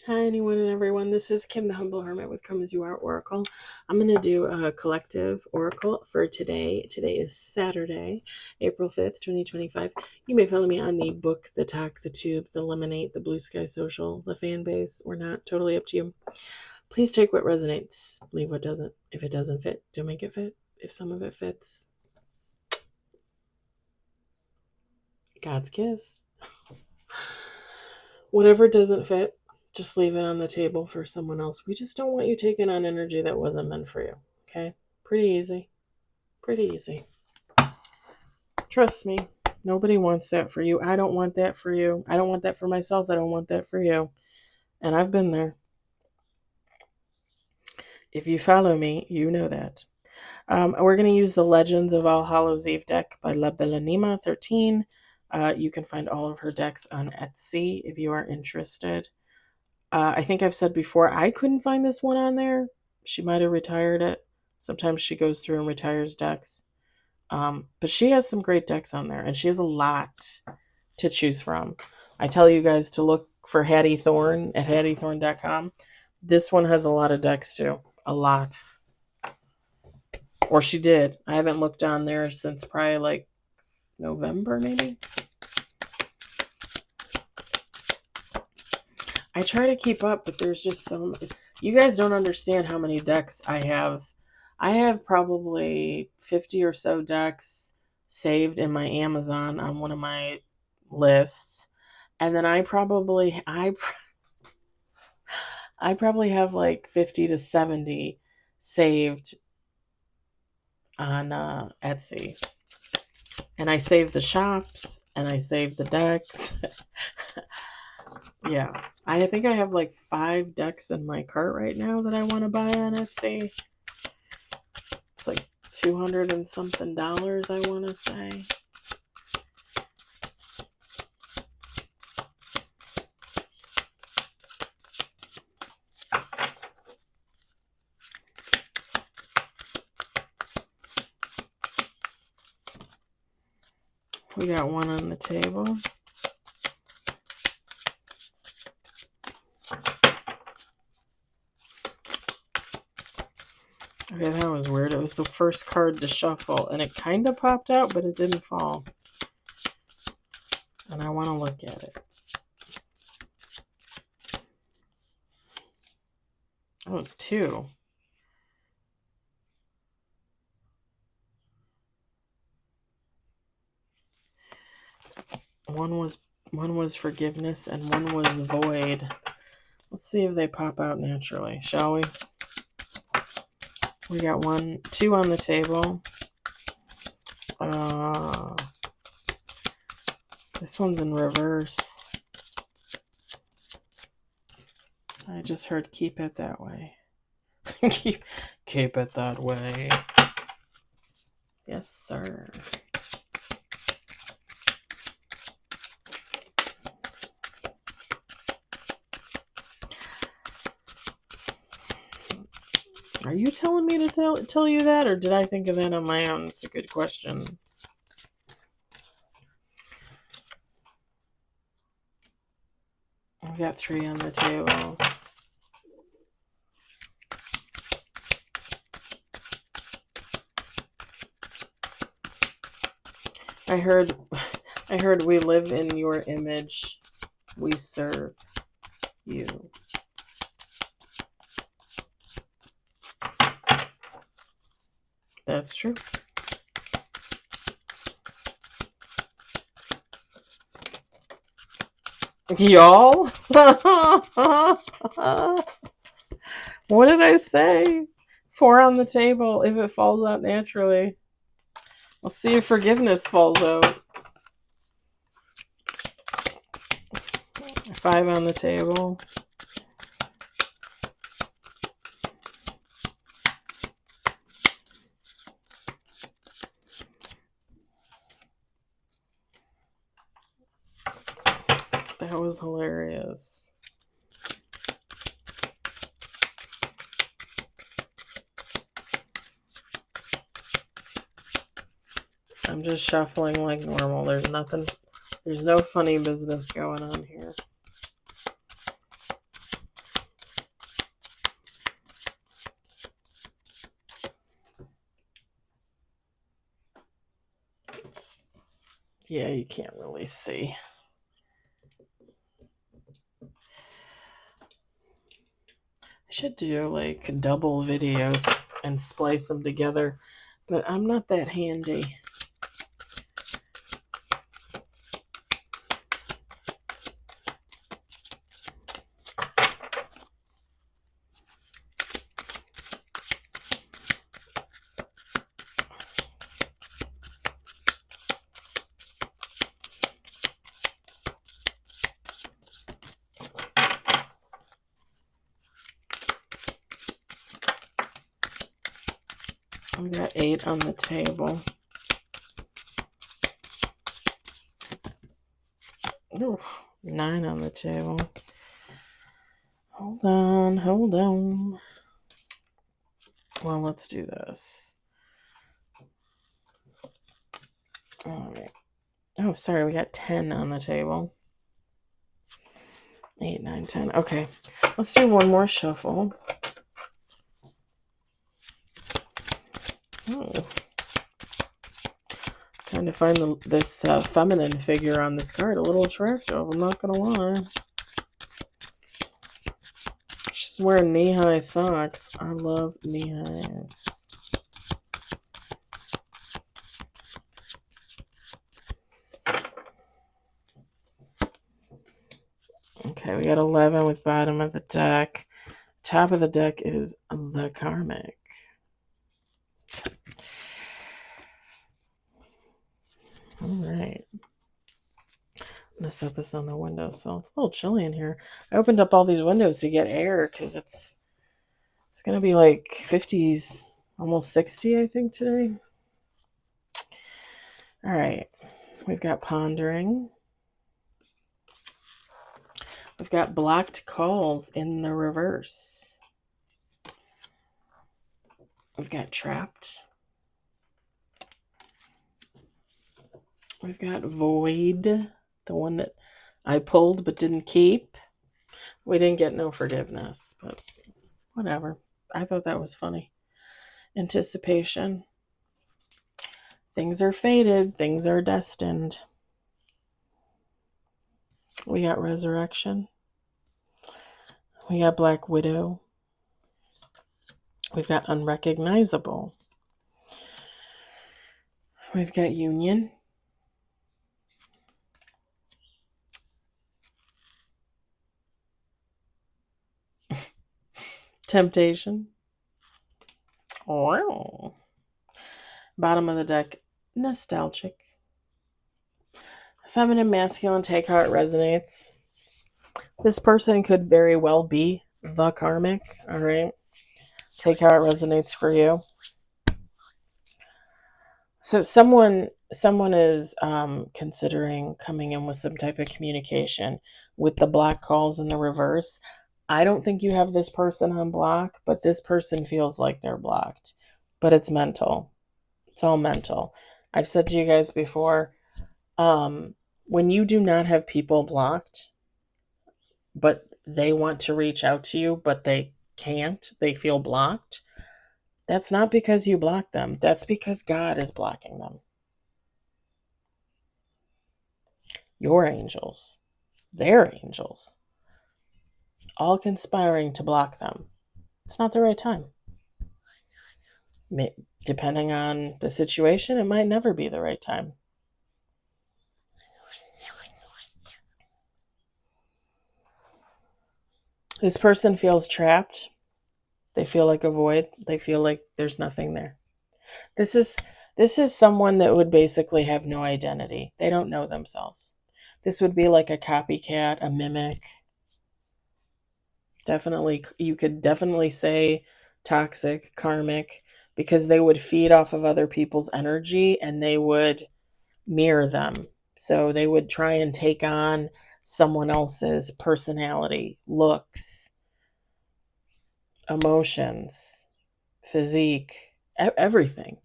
Hi, anyone and everyone. This is Kim, the Humble Hermit with Come As You Are Oracle. I'm going to do a collective oracle for today. Today is Saturday, April 5th, 2025. You may follow me on the book, the talk, the tube, the lemonade, the blue sky social, the fan base, or not. Totally up to you. Please take what resonates. Leave what doesn't. If it doesn't fit, don't make it fit. If some of it fits, God's kiss. Whatever doesn't fit, just leave it on the table for someone else. We just don't want you taking on energy that wasn't meant for you. Okay? Pretty easy. Pretty easy. Trust me. Nobody wants that for you. I don't want that for you. I don't want that for myself. I don't want that for you. And I've been there. If you follow me, you know that. We're going to use the Legends of All Hallows Eve deck by La Bellanima 13. You can find all of her decks on Etsy if you are interested. I think I've said before, I couldn't find this one on there. She might have retired it. Sometimes she goes through and retires decks. But she has some great decks on there, and she has a lot to choose from. I tell you guys to look for Hattie Thorne at hattiethorne.com. This one has a lot of decks too. A lot. Or she did. I haven't looked on there since probably like November, maybe. I try to keep up, but there's just some... You guys don't understand how many decks I have. I have probably 50 or so decks saved in my Amazon on one of my lists. And then I probably have like 50 to 70 saved on Etsy. And I save the shops, and I save the decks. Yeah. I think I have like 5 decks in my cart right now that I want to buy on Etsy. It's like $200 and something, I want to say. We got one on the table. Okay, that was weird. It was the first card to shuffle, and it kind of popped out, but it didn't fall. And I want to look at it. That was 2. One was forgiveness, and one was void. Let's see if they pop out naturally, shall we? We got 2 on the table. This one's in reverse. I just heard keep it that way. Keep it that way. Yes, sir. Are you telling me to tell you that, or did I think of that on my own? It's a good question. We got 3 on the table. I heard we live in your image. We serve you. That's true. Y'all? What did I say? 4 on the table if it falls out naturally. Let's see if forgiveness falls out. 5 on the table. That was hilarious. I'm just shuffling like normal. There's no funny business going on here. Yeah, you can't really see. I should do like double videos and splice them together, but I'm not that handy. We got 8 on the table. Ooh, 9 on the table. Hold on, hold on. Well, let's do this. All right. Oh, sorry, we got 10 on the table. 8, 9, 10. Okay, let's do one more shuffle. Oh. Trying to find this feminine figure on this card a little attractive, I'm not going to lie. She's wearing knee-high socks. I love knee-highs. Okay, we got 11 with bottom of the deck. Top of the deck is the karmic. All right. I'm going to set this on the windowsill. It's a little chilly in here. I opened up all these windows to get air because it's going to be like 50s, almost 60, I think, today. All right. We've got pondering. We've got blocked calls in the reverse. We've got trapped. We've got void, the one that I pulled but didn't keep. We didn't get no forgiveness, but whatever. I thought that was funny. Anticipation. Things are fated. Things are destined. We got resurrection. We got Black Widow. We've got unrecognizable. We've got union. Temptation. Wow. Bottom of the deck, nostalgic. Feminine, masculine, take how it resonates. This person could very well be the karmic, all right? Take how it resonates for you. So someone is considering coming in with some type of communication with the block calls in the reverse. I don't think you have this person on block, but this person feels like they're blocked. But it's mental. It's all mental. I've said to you guys before, when you do not have people blocked, but they want to reach out to you, but they can't, they feel blocked, that's not because you blocked them. That's because God is blocking them. Your angels, their angels, all conspiring to block them. It's not the right time. Depending on the situation, it might never be the right time. This person feels trapped. They feel like a void. They feel like there's nothing there. This is someone that would basically have no identity. They don't know themselves. This would be like a copycat, a mimic. Definitely, you could definitely say toxic, karmic, because they would feed off of other people's energy and they would mirror them. So they would try and take on someone else's personality, looks, emotions, physique, everything.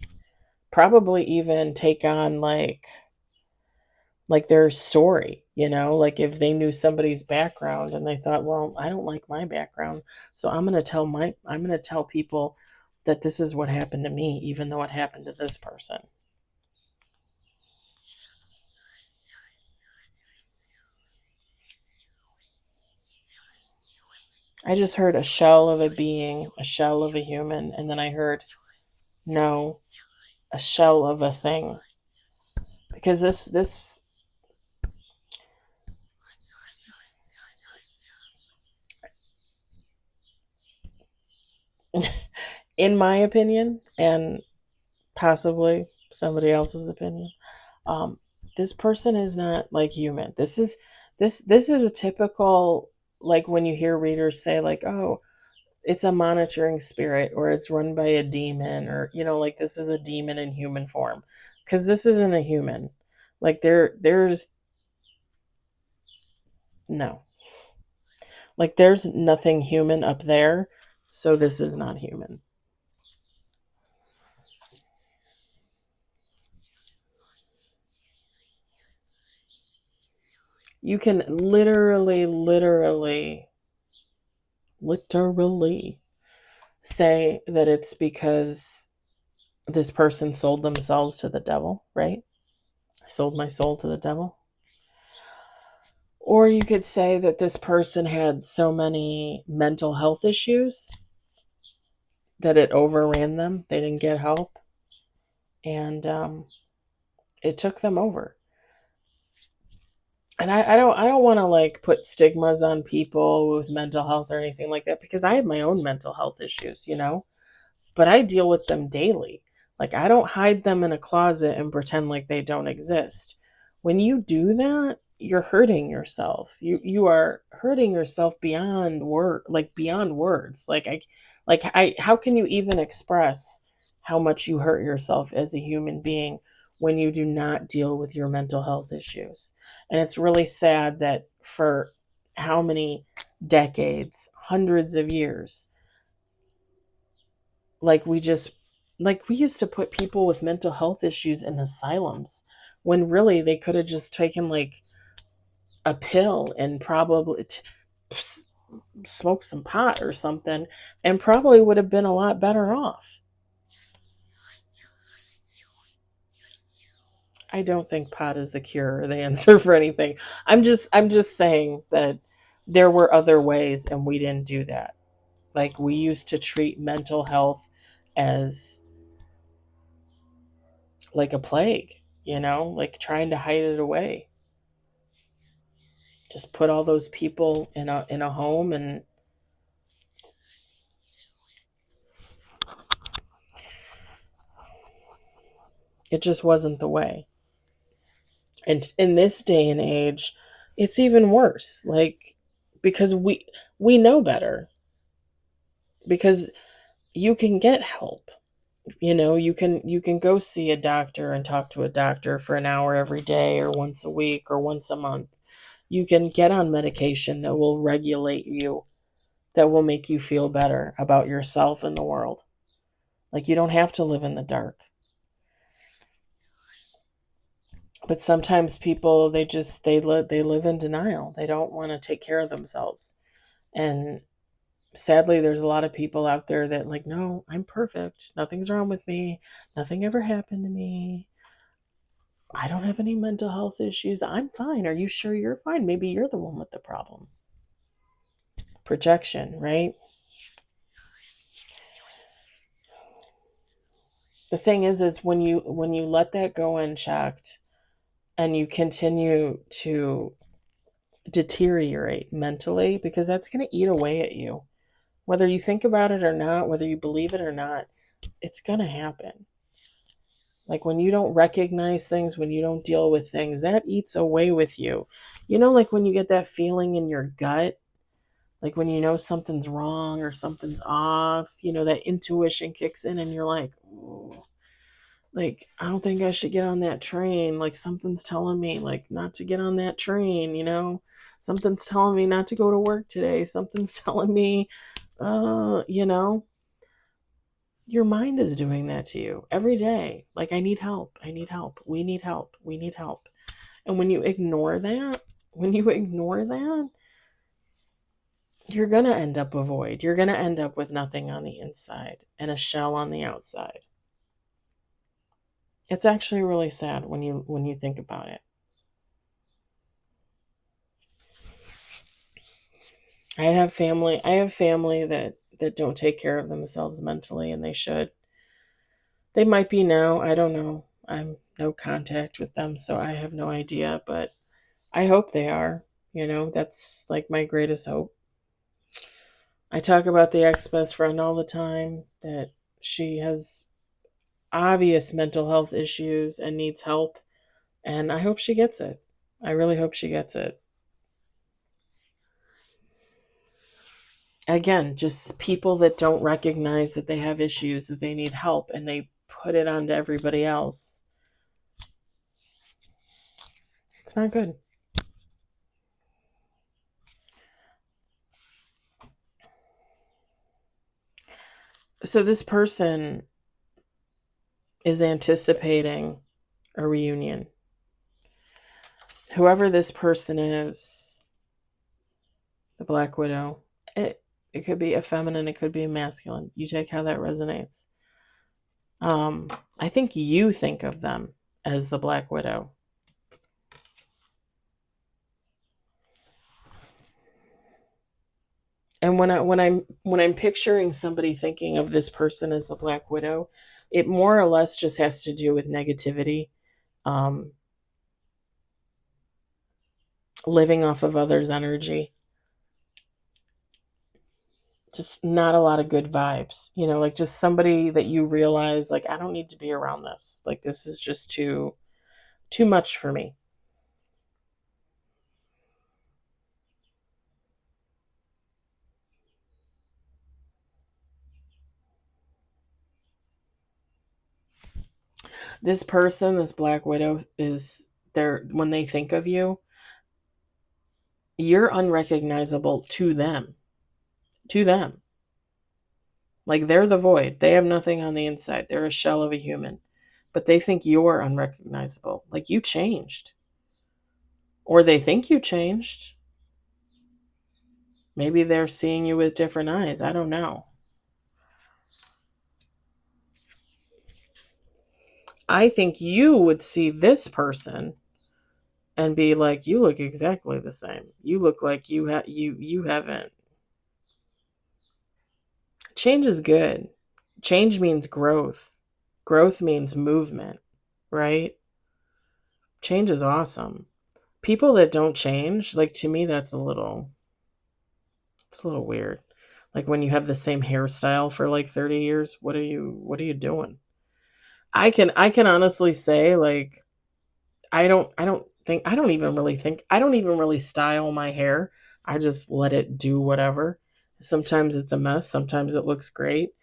Probably even take on like their story, like if they knew somebody's background and they thought, well, I don't like my background, so I'm going to tell people that this is what happened to me, even though it happened to this person. I just heard a shell of a being, a shell of a human, and then I heard, no, a shell of a thing. Because this in my opinion, and possibly somebody else's opinion, um, this person is not like human. This is a typical, like when you hear readers say like, oh, it's a monitoring spirit, or it's run by a demon, or like this is a demon in human form, because this isn't a human. Like there's no, like there's nothing human up there, so this is not human. You can literally say that it's because this person sold themselves to the devil, right? I sold my soul to the devil. Or you could say that this person had so many mental health issues that it overran them. They didn't get help, and it took them over. And I don't want to like put stigmas on people with mental health or anything like that, because I have my own mental health issues. But I deal with them daily. Like I don't hide them in a closet and pretend like they don't exist. When you do that, you're hurting yourself. You are hurting yourself beyond beyond words. Like I how can you even express how much you hurt yourself as a human being when you do not deal with your mental health issues? And it's really sad that for how many decades, hundreds of years, like we used to put people with mental health issues in asylums, when really they could have just taken like a pill and probably smoked some pot or something, and probably would have been a lot better off. I don't think pot is the cure or the answer for anything. I'm just saying that there were other ways and we didn't do that. Like we used to treat mental health as like a plague, like trying to hide it away. Just put all those people in a home, and it just wasn't the way. And in this day and age, it's even worse. Like because we know better, because you can get help. You can go see a doctor and talk to a doctor for an hour every day, or once a week, or once a month. You can get on medication that will regulate you, that will make you feel better about yourself and the world. Like you don't have to live in the dark. But sometimes people, they live in denial. They don't want to take care of themselves. And sadly, there's a lot of people out there that like, no, I'm perfect, nothing's wrong with me, nothing ever happened to me, I don't have any mental health issues, I'm fine. Are you sure you're fine? Maybe you're the one with the problem. Projection, right? The thing is when you let that go unchecked, and you continue to deteriorate mentally, because that's going to eat away at you. Whether you think about it or not, whether you believe it or not, it's going to happen. Like when you don't recognize things, when you don't deal with things, that eats away with you. Like when you get that feeling in your gut, like when you know something's wrong or something's off, that intuition kicks in and you're like, ooh, like, I don't think I should get on that train. Like something's telling me like not to get on that train. Something's telling me not to go to work today. Something's telling me, uh, you know, your mind is doing that to you every day. Like, I need help. I need help. We need help. We need help. And when you ignore that, you're going to end up a void. You're going to end up with nothing on the inside and a shell on the outside. It's actually really sad when you think about it. I have family that don't take care of themselves mentally, and they should. They might be now. I don't know. I'm no contact with them, so I have no idea, but I hope they are. That's like my greatest hope. I talk about the ex best friend all the time that she has obvious mental health issues and needs help, and I hope she gets it. I really hope she gets it. Again, just people that don't recognize that they have issues, that they need help, and they put it onto everybody else. It's not good. So this person is anticipating a reunion. Whoever this person is, the Black Widow, it could be a feminine, it could be a masculine. You take how that resonates. I think you think of them as the Black Widow. And when I'm picturing somebody thinking of this person as the Black Widow, it more or less just has to do with negativity, um, living off of others' energy, just not a lot of good vibes. Like just somebody that you realize, like, I don't need to be around this. Like this is just too much for me. This person, this Black Widow, is there when they think of you, you're unrecognizable to them. To them. Like they're the void. They have nothing on the inside. They're a shell of a human. But they think you're unrecognizable. Like you changed. Or they think you changed. Maybe they're seeing you with different eyes. I don't know. I think you would see this person and be like, you look exactly the same. You look like you haven't. Change is good. Change means growth. Growth means movement, right? Change is awesome. People that don't change, like to me that's it's a little weird. Like when you have the same hairstyle for like 30 years, what are you doing? I can honestly say, like, I don't even really style my hair. I just let it do whatever. Sometimes it's a mess, sometimes it looks great.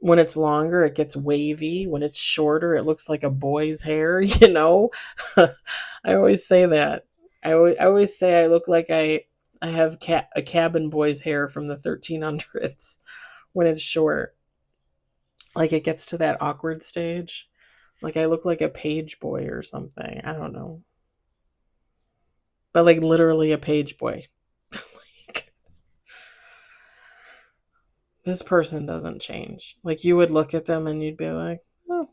When it's longer, it gets wavy. When it's shorter, it looks like a boy's hair, I always say that. I always say I look like I have a cabin boy's hair from the 1300s when it's short. Like it gets to that awkward stage. Like I look like a page boy or something. I don't know. But like literally a page boy. Like, this person doesn't change. Like you would look at them and you'd be like, oh,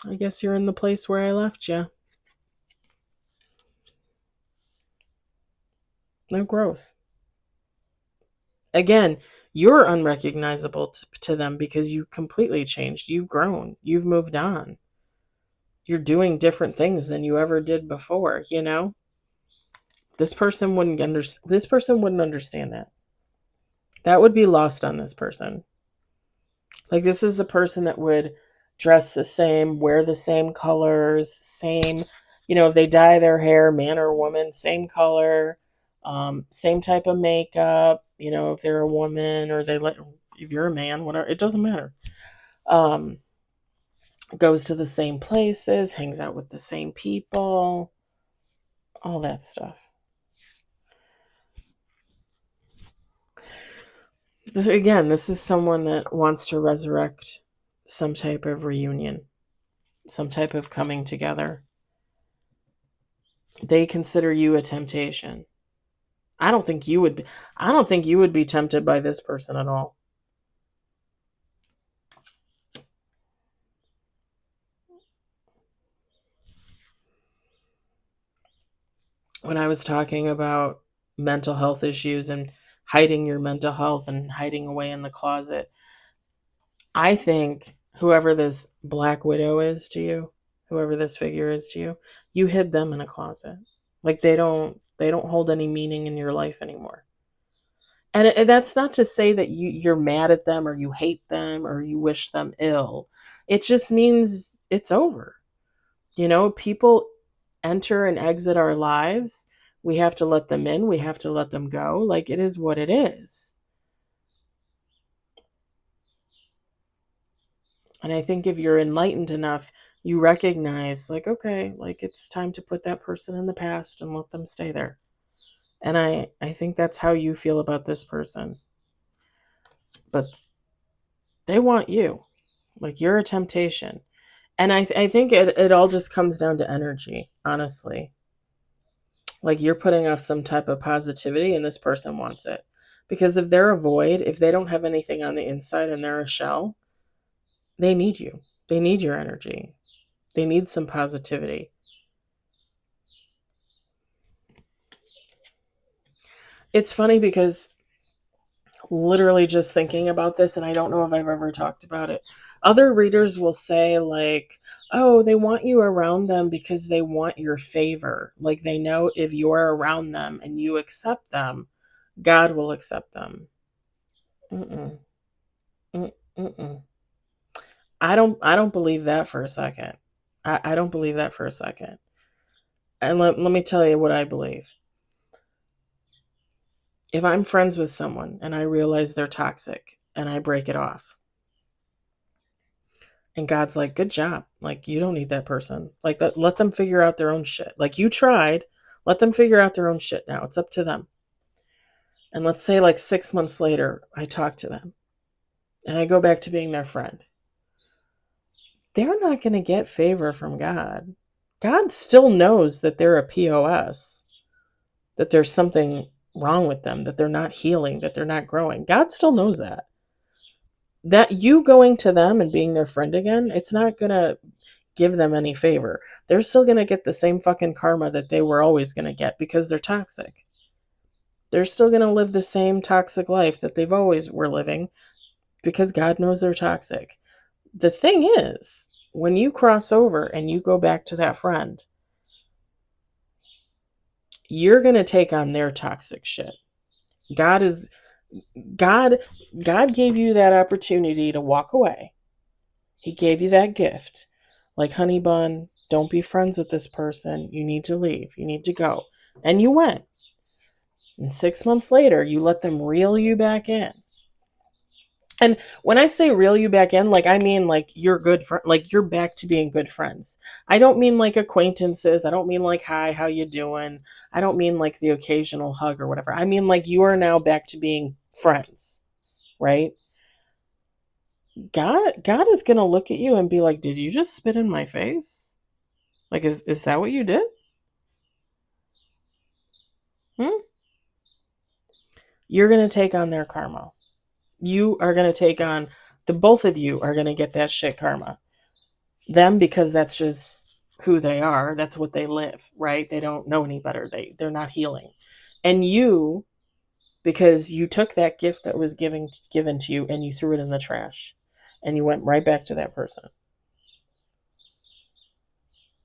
I guess you're in the place where I left you. No growth. Again, you're unrecognizable to them because you completely changed. You've grown. You've moved on. You're doing different things than you ever did before. This person wouldn't understand that. That would be lost on this person. Like this is the person that would dress the same, wear the same colors, same, if they dye their hair, man or woman, same color, same type of makeup, if they're a woman or if you're a man, whatever, it doesn't matter. Um, Goes to the same places, hangs out with the same people, all that stuff. This is someone that wants to resurrect some type of reunion, some type of coming together. They consider you a temptation. I don't think you would be, I don't think you would be tempted by this person at all. When I was talking about mental health issues and hiding your mental health and hiding away in the closet. I think whoever this Black Widow is to you, whoever this figure is to you, you hid them in a closet. Like they don't hold any meaning in your life anymore. And that's not to say that you're mad at them or you hate them or you wish them ill. It just means it's over. People enter and exit our lives. We have to let them in. We have to let them go. Like, it is what it is. And I think if you're enlightened enough, you recognize, like, okay, like, it's time to put that person in the past and let them stay there. And I think that's how you feel about this person. But they want you. Like, you're a temptation. And I think it all just comes down to energy, honestly. Like, you're putting off some type of positivity and this person wants it. Because if they're a void, if they don't have anything on the inside and they're a shell, they need you. They need your energy. They need some positivity. It's funny because literally just thinking about this, and I don't know if I've ever talked about it, other readers will say, like, oh, they want you around them because they want your favor. Like, they know if you're around them and you accept them, God will accept them. Mm-mm. Mm-mm. I don't believe that for a second. I don't believe that for a second. And let me tell you what I believe. If I'm friends with someone and I realize they're toxic and I break it off, and God's like, good job. Like, you don't need that person. Like, that, let them figure out their own shit. Like, you tried. Let them figure out their own shit now. It's up to them. And let's say, like, 6 months later, I talk to them and I go back to being their friend. They're not going to get favor from God. God still knows that they're a POS, that there's something wrong with them, that they're not healing, that they're not growing. God still knows that. That you going to them and being their friend again, it's not going to give them any favor. They're still going to get the same fucking karma that they were always going to get because they're toxic. They're still going to live the same toxic life that they've always were living because God knows they're toxic. The thing is, when you cross over and you go back to that friend, you're going to take on their toxic shit. God God gave you that opportunity to walk away. He gave you that gift. Like, honey bun, don't be friends with this person. You need to leave. You need to go. And you went. And 6 months later, you let them reel you back in. And when I say reel you back in, like, I mean, like, you're good like, you're back to being good friends. I don't mean like acquaintances. I don't mean like, hi, how you doing? I don't mean like the occasional hug or whatever. I mean, like, you are now back to being friends, right? God is going to look at you and be like, did you just spit in my face? Like, is that what you did? Hmm? You're going to take on their karma. You are going to take on, the both of you are going to get that shit karma. Them, because that's just who they are. That's what they live, right? They don't know any better. They're not healing. And you, because you took that gift that was given to you and you threw it in the trash. And you went right back to that person.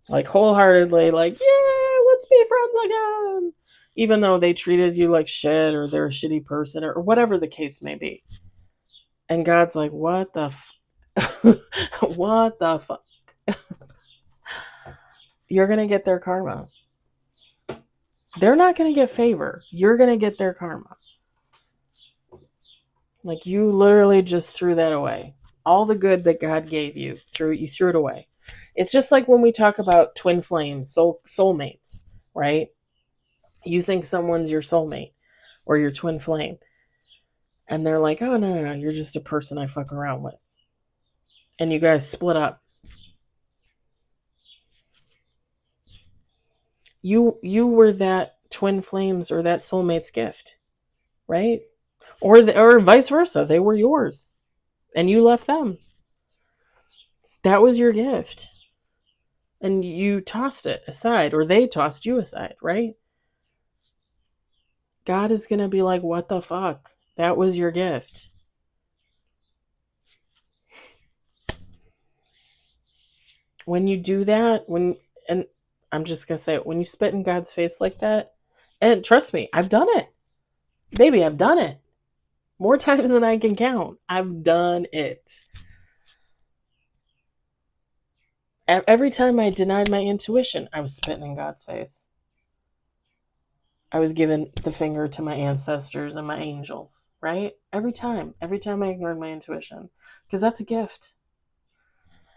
Like, wholeheartedly, like, yeah, let's be friends again. Even though they treated you like shit or they're a shitty person or whatever the case may be. And God's like, what the what the fuck? You're going to get their karma. They're not going to get favor. You're going to get their karma. Like, you literally just threw that away. All the good that God gave you, you threw it away. It's just like when we talk about twin flames, soulmates, right? You think someone's your soulmate or your twin flame. And they're like, oh, no, you're just a person I fuck around with. And you guys split up. You were that twin flames or that soulmate's gift, right? Or vice versa. They were yours and you left them. That was your gift. And you tossed it aside, or they tossed you aside, right? God is going to be like, what the fuck? That was your gift. When you do that, and I'm just going to say it, when you spit in God's face like that, and trust me, I've done it. Baby, I've done it. More times than I can count. I've done it. Every time I denied my intuition, I was spitting in God's face. I was giving the finger to my ancestors and my angels, right? Every time I ignored my intuition, because that's a gift.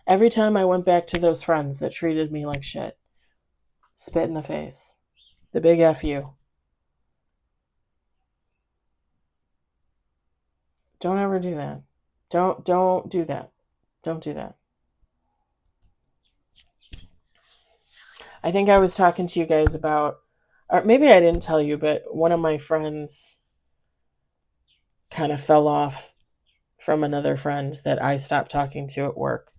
Every time I went back to those friends that treated me like shit, spit in the face. The big F you. Don't ever do that. Don't do that. Don't do that. I think I was talking to you guys about, or maybe I didn't tell you, but one of my friends kind of fell off from another friend that I stopped talking to at work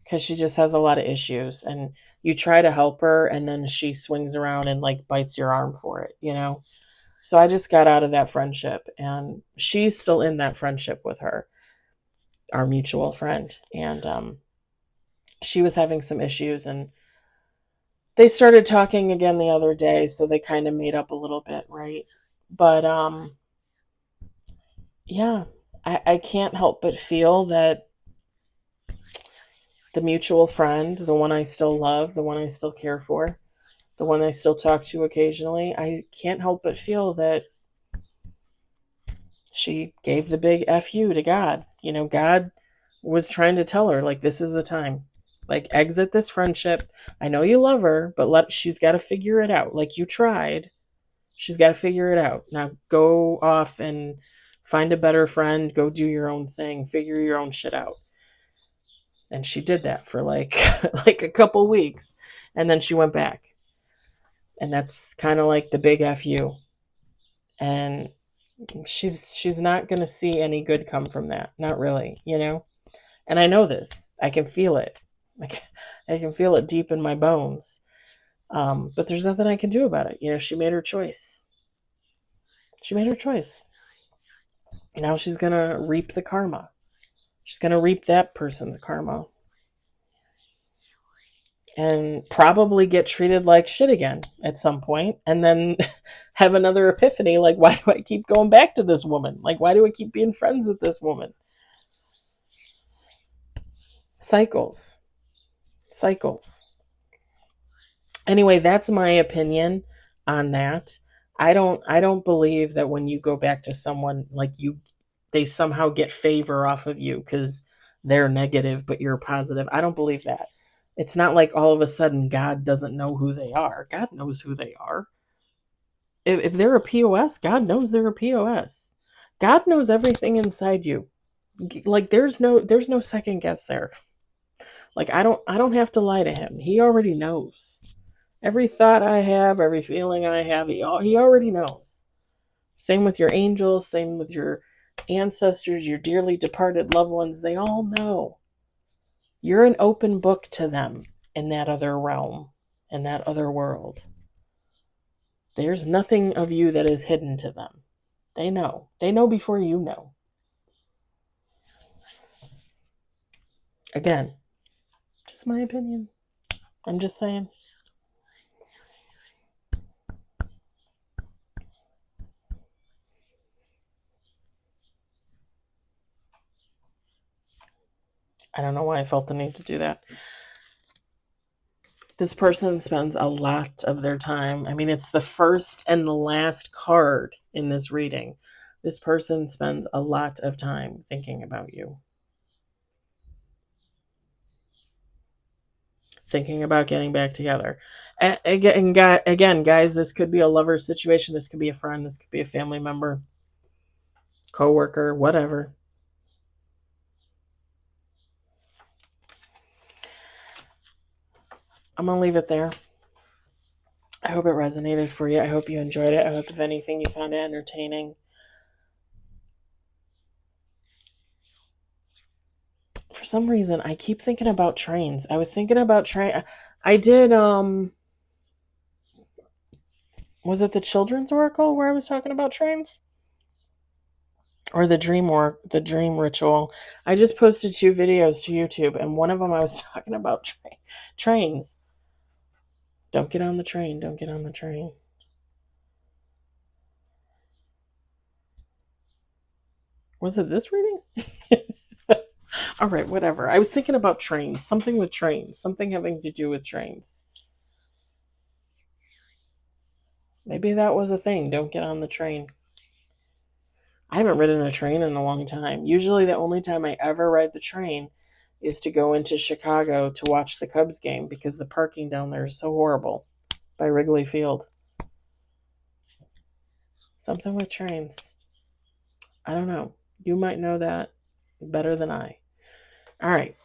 because she just has a lot of issues, and you try to help her and then she swings around and like bites your arm for it, you know? So I just got out of that friendship, and she's still in that friendship with her, our mutual friend. And she was having some issues, and they started talking again the other day, so they kind of made up a little bit, right? But yeah, I can't help but feel that the mutual friend, the one I still love, the one I still care for, the one I still talk to occasionally, I can't help but feel that she gave the big FU to God. You know, God was trying to tell her, like, this is the time. Like, exit this friendship. I know you love her, but she's got to figure it out. Like, you tried. She's got to figure it out. Now go off and find a better friend. Go do your own thing. Figure your own shit out. And she did that for like like a couple weeks, and then she went back. And that's kind of like the big FU. And she's not going to see any good come from that. Not really, you know? And I know this. I can feel it. I can feel it deep in my bones. But there's nothing I can do about it. You know, she made her choice. She made her choice. Now she's going to reap the karma. She's going to reap that person's karma. And probably get treated like shit again at some point. And then have another epiphany. Like, why do I keep going back to this woman? Like, why do I keep being friends with this woman? Cycles. Anyway, that's my opinion on that. I don't believe that when you go back to someone, like, they somehow get favor off of you because they're negative but you're positive. I don't believe that. It's not like all of a sudden God doesn't know who they are. God knows who they are. If they're a POS, God knows they're a POS. God knows everything inside you. Like, there's no second guess there. Like, I don't have to lie to him. He already knows. Every thought I have, every feeling I have, he already knows. Same with your angels, same with your ancestors, your dearly departed loved ones. They all know. You're an open book to them in that other realm, in that other world. There's nothing of you that is hidden to them. They know. They know before you know. Again, just my opinion. I'm just saying. I don't know why I felt the need to do that. This person spends a lot of their time. I mean, it's the first and the last card in this reading. This person spends a lot of time thinking about you. Thinking about getting back together. Again, guys, this could be a lover situation. This could be a friend. This could be a family member, coworker, whatever. I'm going to leave it there. I hope it resonated for you. I hope you enjoyed it. I hope, if anything, you found it entertaining. For some reason, I keep thinking about trains. I was thinking about train. I did, Was it the Children's Oracle where I was talking about trains? Or the dream ritual? I just posted 2 videos to YouTube, and one of them I was talking about trains. Don't get on the train. Don't get on the train. Was it this reading? All right, whatever. I was thinking about trains. Something with trains. Something having to do with trains. Maybe that was a thing. Don't get on the train. I haven't ridden a train in a long time. Usually, the only time I ever ride the train is to go into Chicago to watch the Cubs game because the parking down there is so horrible by Wrigley Field. Something with trains. I don't know. You might know that better than I. All right.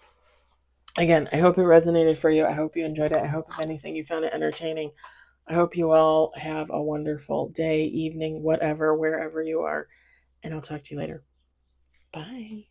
Again, I hope it resonated for you. I hope you enjoyed it. I hope, if anything, you found it entertaining. I hope you all have a wonderful day, evening, whatever, wherever you are. And I'll talk to you later. Bye.